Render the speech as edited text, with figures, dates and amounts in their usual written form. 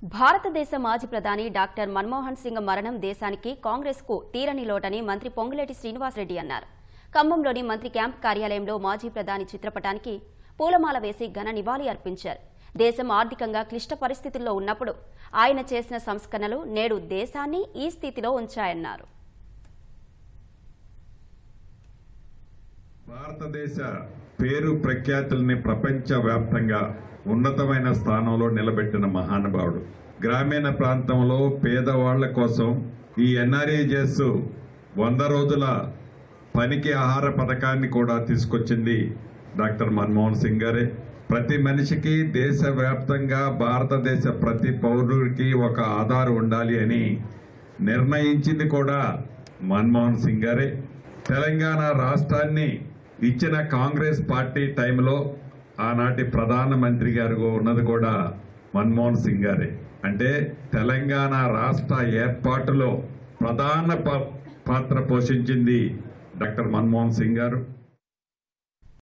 భారతదేశ మాజీ ప్రధాని డాక్టర్ మన్మోహన్ సింగ్ మరణం దేశానికి కాంగ్రెస్కు తీరని లోటని మంత్రి పొంగులేటి శ్రీనివాసరెడ్డి అన్నారు. ఖమ్మంలోని మంత్రి క్యాంప్ కార్యాలయంలో మాజీ ప్రధాని చిత్రపటానికి పూలమాల వేసి ఘన నివాళి అర్పించారు. దేశం ఆర్థికంగా క్లిష్ట పరిస్థితుల్లో ఉన్నప్పుడు ఆయన చేసిన సంస్కరణలు నేడు దేశాన్ని ఈ స్థితిలో ఉంచాయన్నారు. భారతదేశ పేరు ప్రఖ్యాతుల్ని ప్రపంచవ్యాప్తంగా ఉన్నతమైన స్థానంలో నిలబెట్టిన మహానుభావుడు. గ్రామీణ ప్రాంతంలో పేదవాళ్ల కోసం ఈ ఎన్ఆర్ఈజీఎస్ 100 రోజుల పనికి ఆహార పథకాన్ని కూడా తీసుకొచ్చింది డాక్టర్ మన్మోహన్ సింగ్ గారే. ప్రతి మనిషికి దేశవ్యాప్తంగా భారతదేశ ప్రతి పౌరుడికి ఒక ఆధార్ ఉండాలి అని నిర్ణయించింది కూడా మన్మోహన్ సింగ్ గారే. తెలంగాణ రాష్ట్రాన్ని ఇచ్చిన కాంగ్రెస్ పార్టీ టైంలో ఆనాటి ప్రధానమంత్రి గారు ఉన్నది కూడా మన్మోహన్ సింగ్ గారే. అంటే తెలంగాణ రాష్ట్ర ఏర్పాటులో ప్రధాన పాత్ర పోషించింది డాక్టర్ మన్మోహన్ సింగ్ గారు.